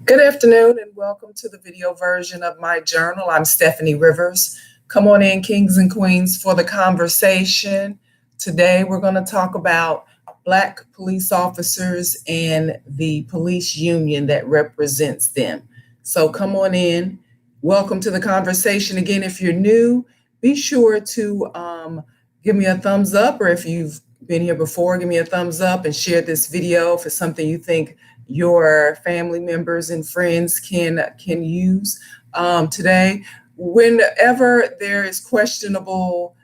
Good afternoon and welcome to the video version of my journal. I'm Steffanie Rivers. Come on in, kings and queens, for the conversation. Today we're going to talk about Black police officers and the police union that represents them. So come on in. Welcome to the conversation. Again, if you're new, be sure to give me a thumbs up, or if you've been here before, give me a thumbs up and share this video if it's something you think your family members and friends can use today. Whenever there is questionable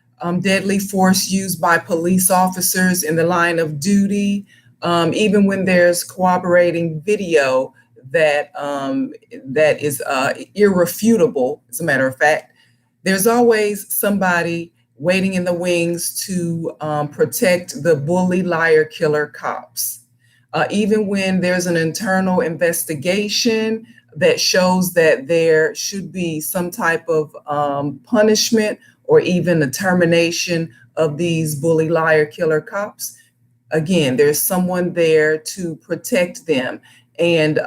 deadly force used by police officers in the line of duty, even when there's corroborating video that is irrefutable, as a matter of fact, there's always somebody waiting in the wings to protect the bully, liar, killer cops. Even when there's an internal investigation that shows that there should be some type of punishment or even a termination of these bully, liar, killer cops, again, there's someone there to protect them and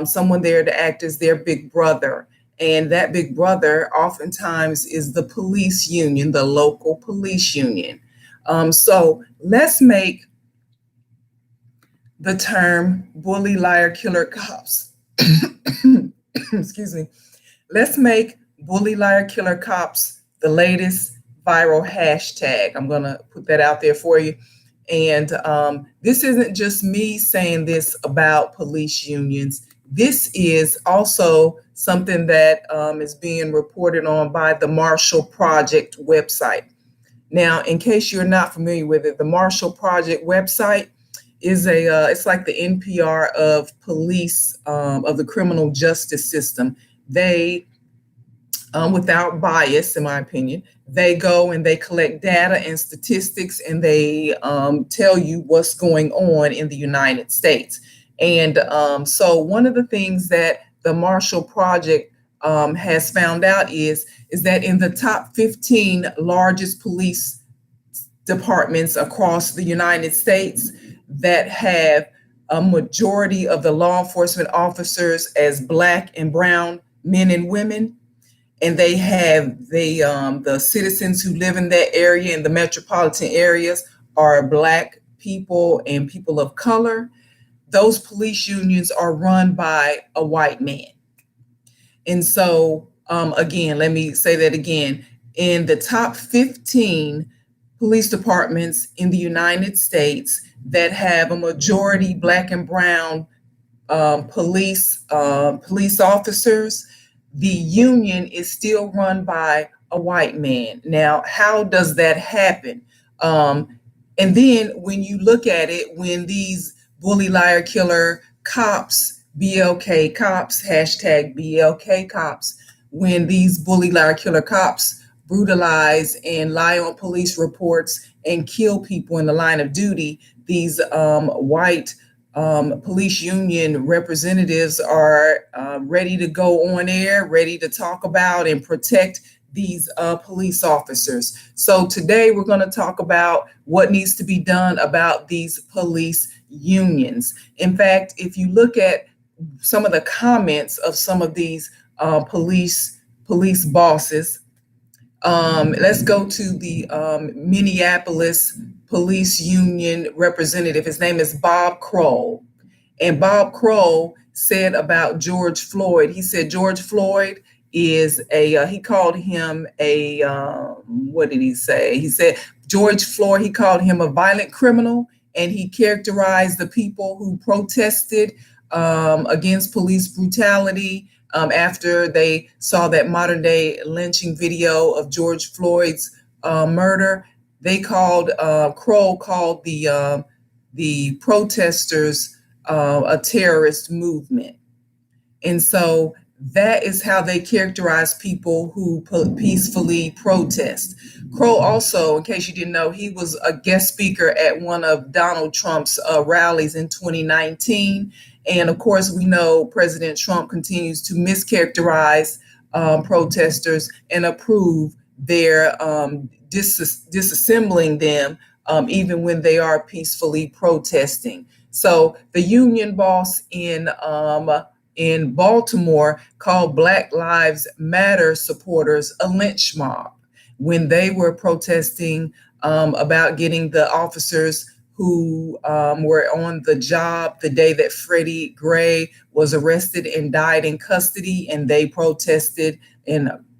someone there to act as their big brother. And that big brother oftentimes is the police union, the local police union. So let's make the term bully, liar, killer cops. Excuse me. Let's make bully, liar, killer cops the latest viral hashtag. I'm going to put that out there for you. And this isn't just me saying this about police unions. This is also something that is being reported on by the Marshall Project website. Now, in case you're not familiar with it, the Marshall Project website is it's like the NPR of police, of the criminal justice system. They, without bias, in my opinion, they go and they collect data and statistics, and they tell you what's going on in the United States. And so one of the things that the Marshall Project has found out is that in the top 15 largest police departments across the United States that have a majority of the law enforcement officers as Black and brown men and women, and they have the citizens who live in that area, in the metropolitan areas, are Black people and people of color, those police unions are run by a white man. And so, again, let me say that again. In the top 15 police departments in the United States that have a majority Black and brown police officers, the union is still run by a white man. Now, how does that happen? And then when you look at it, when these bully, liar, killer cops, BLK cops, hashtag BLK cops, when these bully, liar, killer cops brutalize and lie on police reports and kill people in the line of duty, these white police union representatives are ready to go on air, ready to talk about and protect these police officers. So today we're going to talk about what needs to be done about these police unions. In fact, if you look at some of the comments of some of these police bosses, let's go to the Minneapolis police union representative. His name is Bob Kroll. And Bob Kroll said about George Floyd, he said George Floyd is he called him what did he say? He said George Floyd, he called him a violent criminal, and he characterized the people who protested against police brutality after they saw that modern day lynching video of George Floyd's murder. They called, Kroll called the protesters a terrorist movement. And so that is how they characterize people who peacefully protest. Kroll also, in case you didn't know, he was a guest speaker at one of Donald Trump's rallies in 2019. And of course, we know President Trump continues to mischaracterize protesters and approve their disassembling them even when they are peacefully protesting. So the union boss in in Baltimore called Black Lives Matter supporters a lynch mob when they were protesting about getting the officers who were on the job the day that Freddie Gray was arrested and died in custody, and they protested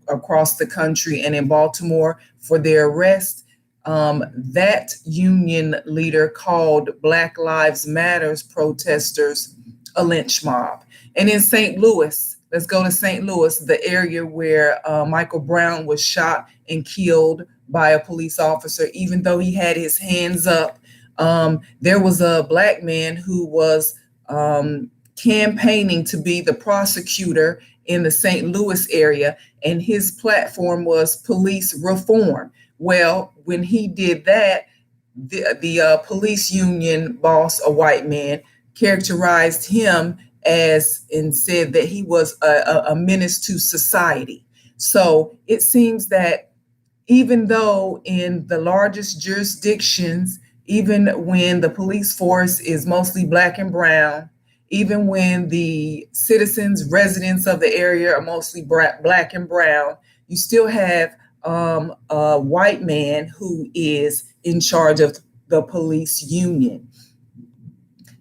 across the country and in Baltimore for their arrest. That union leader called Black Lives Matters protesters a lynch mob. And in St. Louis, let's go to St. Louis, the area where Michael Brown was shot and killed by a police officer, even though he had his hands up. There was a Black man who was campaigning to be the prosecutor in the St. Louis area, and his platform was police reform. Well, when he did that, the police union boss, a white man, characterized him as and said that he was a menace to society. So it seems that even though in the largest jurisdictions, even when the police force is mostly Black and brown, even when the citizens, residents of the area are mostly Black and brown, you still have a white man who is in charge of the police union.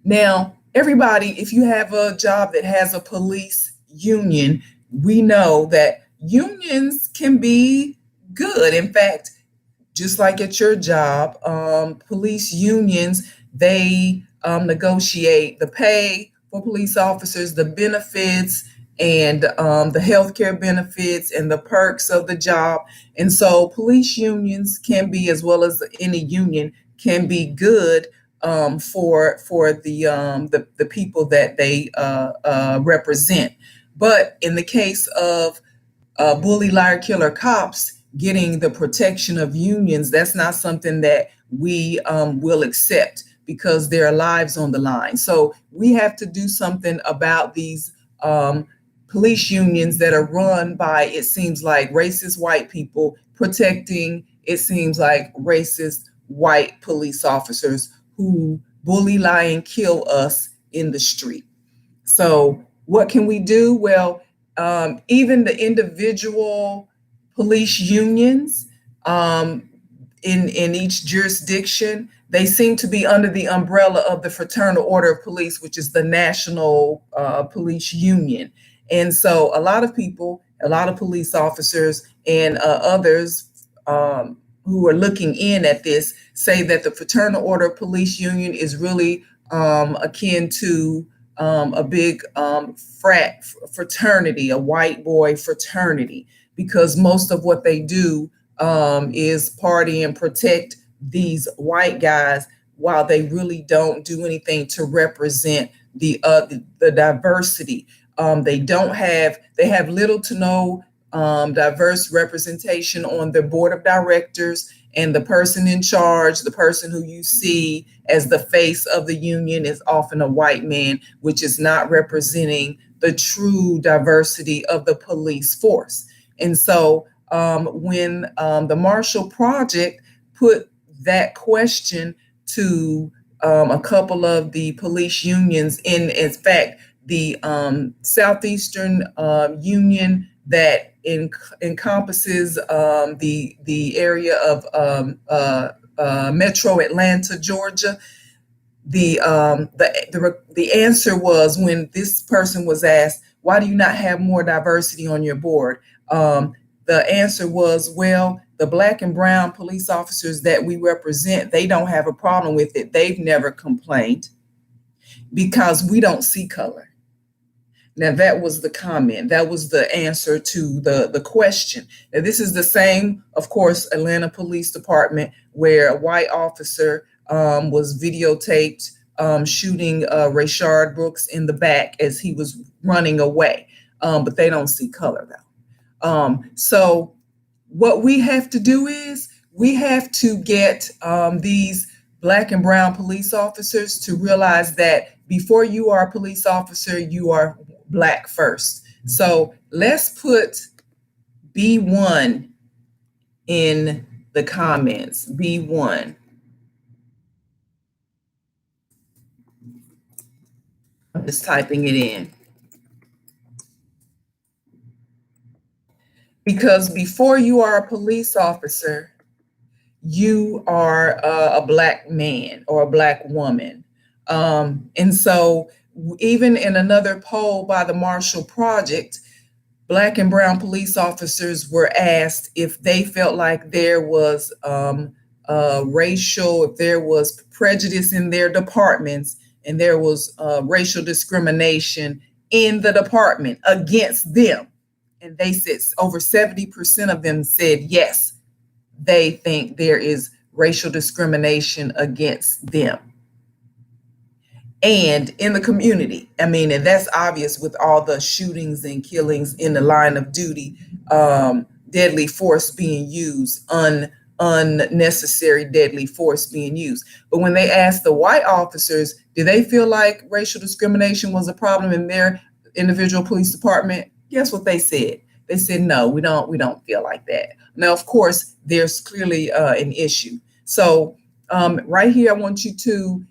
Now, everybody, if you have a job that has a police union, we know that unions can be good. In fact, just like at your job, police unions, they negotiate the pay for police officers, the benefits, and the healthcare benefits and the perks of the job. And so police unions can be, as well as any union, can be good for the people that they represent. But in the case of bully, liar, killer cops getting the protection of unions, that's not something that we will accept, because there are lives on the line. So we have to do something about these police unions that are run by, it seems like, racist white people protecting, it seems like, racist white police officers who bully, lie, and kill us in the street. So what can we do? Well, even the individual police unions in each jurisdiction, they seem to be under the umbrella of the Fraternal Order of Police, which is the national police union. And so a lot of people, a lot of police officers and others who are looking in at this say that the Fraternal Order of Police union is really akin to a big fraternity, a white boy fraternity, because most of what they do is party and protect these white guys, while they really don't do anything to represent the diversity. They have little to no diverse representation on their board of directors, and the person in charge, the person who you see as the face of the union, is often a white man, which is not representing the true diversity of the police force. And so when the Marshall Project put that question to a couple of the police unions, in fact, the Southeastern Union that encompasses the area of Metro Atlanta, Georgia. The answer was, when this person was asked, "Why do you not have more diversity on your board?" The answer was, "Well, the Black and brown police officers that we represent, they don't have a problem with it. They've never complained because we don't see color." Now, that was the comment. That was the answer to the question. Now, this is the same, of course, Atlanta Police Department, where a white officer was videotaped shooting Rayshard Brooks in the back as he was running away. But they don't see color, though. So what we have to do is we have to get these Black and brown police officers to realize that before you are a police officer, you are Black first. So let's put B1 in the comments. B1. I'm just typing it in. because before you are a police officer, you are a Black man or a Black woman. And so even in another poll by the Marshall Project, Black and brown police officers were asked if they felt like there was racial, if there was prejudice in their departments, and there was racial discrimination in the department against them. And they said over 70% of them said yes, they think there is racial discrimination against them. And in the community, I mean, and that's obvious with all the shootings and killings in the line of duty, deadly force being used, unnecessary deadly force being used. But when they asked the white officers, do they feel like racial discrimination was a problem in their individual police department? Guess what they said? They said, no, we don't feel like that. Now, of course, there's clearly an issue. So right here, I want you to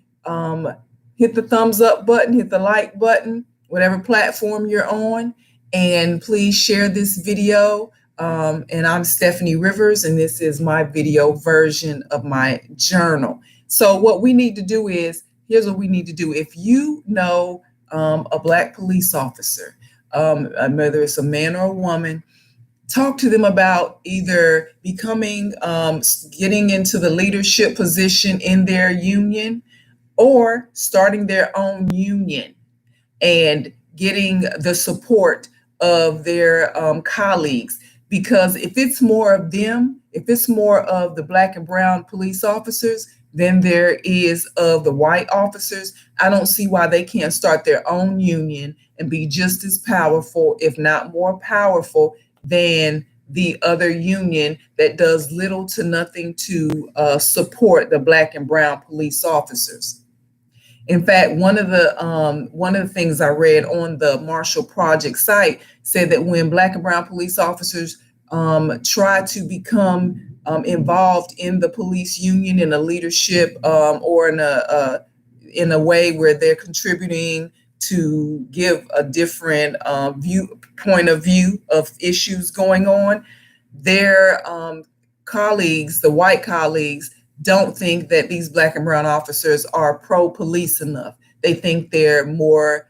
hit the thumbs up button, hit the like button, whatever platform you're on, and please share this video. And I'm Steffanie Rivers, and this is my video version of my journal. So what we need to do is, here's what we need to do. If you know a Black police officer, whether it's a man or a woman, talk to them about either becoming, getting into the leadership position in their union, or starting their own union and getting the support of their colleagues. Because if it's more of them, if it's more of the Black and brown police officers than there is of the white officers, I don't see why they can't start their own union and be just as powerful, if not more powerful, than the other union that does little to nothing to support the Black and brown police officers. In fact, one of the things I read on the Marshall Project site said that when Black and brown police officers try to become involved in the police union in a leadership or in a way where they're contributing to give a different point of view of issues going on, their colleagues, the white colleagues, don't think that these Black and brown officers are pro-police enough. They think they're more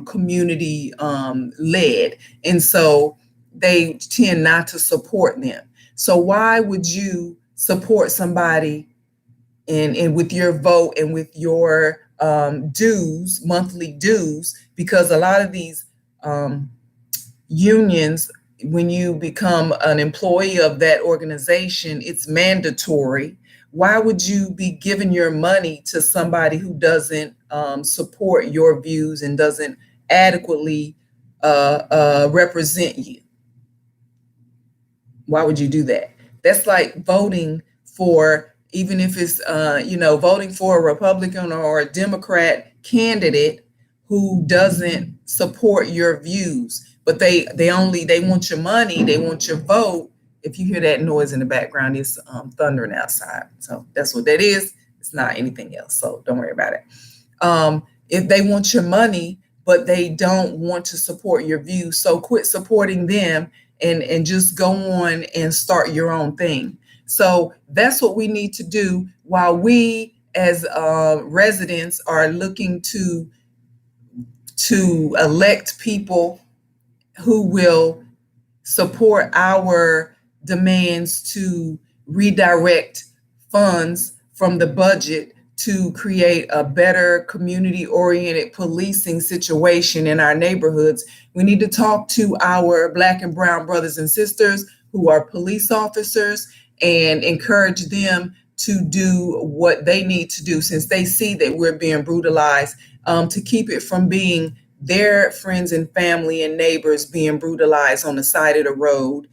community led. And so they tend not to support them. So why would you support somebody and with your vote and with your dues, monthly dues? Because a lot of these unions, when you become an employee of that organization, it's mandatory. Why would you be giving your money to somebody who doesn't support your views and doesn't adequately represent you? Why would you do that? That's like voting for, even if it's, voting for a Republican or a Democrat candidate who doesn't support your views, but they want your money, they want your vote. If you hear that noise in the background, it's thundering outside. So that's what that is. It's not anything else. So don't worry about it. If they want your money, but they don't want to support your views, so quit supporting them and just go on and start your own thing. So that's what we need to do while we as residents are looking to elect people who will support our demands to redirect funds from the budget to create a better community-oriented policing situation in our neighborhoods. We need to talk to our Black and brown brothers and sisters who are police officers and encourage them to do what they need to do, since they see that we're being brutalized, to keep it from being their friends and family and neighbors being brutalized on the side of the road.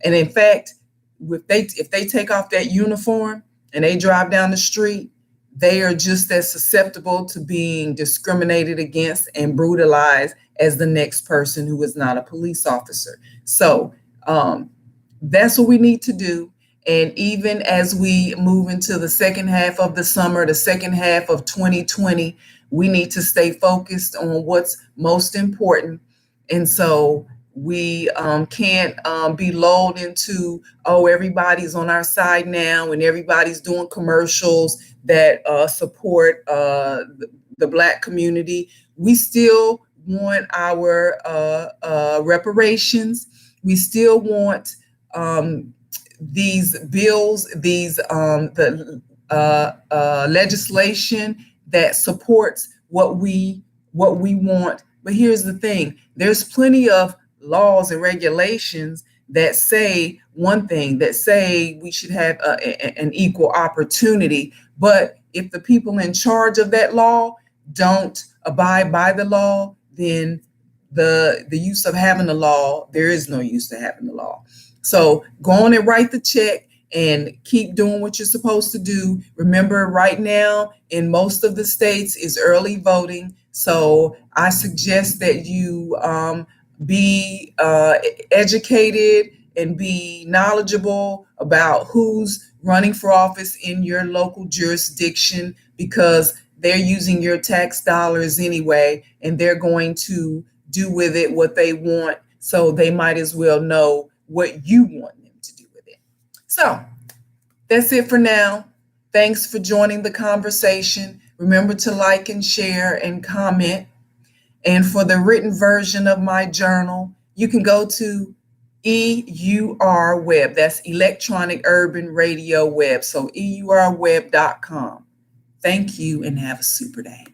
And in fact, if they take off that uniform and they drive down the street, they are just as susceptible to being discriminated against and brutalized as the next person who is not a police officer. So that's what we need to do. And even as we move into the second half of the summer, the second half of 2020, we need to stay focused on what's most important. And so We can't be lulled into, oh, everybody's on our side now and everybody's doing commercials that support the Black community. We still want our reparations. We still want these bills, the legislation that supports what we want. But here's the thing: there's plenty of laws and regulations that say one thing, that say we should have an equal opportunity. But if the people in charge of that law don't abide by the law, then the use of having the law, there is no use to having the law. So go on and write the check and keep doing what you're supposed to do. Remember, right now in most of the states is early voting. So I suggest that you be educated and be knowledgeable about who's running for office in your local jurisdiction, because they're using your tax dollars anyway, and they're going to do with it what they want. So they might as well know what you want them to do with it. So that's it for now. Thanks for joining the conversation. Remember to like and share and comment. And for the written version of my journal, you can go to EUR Web. That's Electronic Urban Radio Web. So EURweb.com. Thank you and have a super day.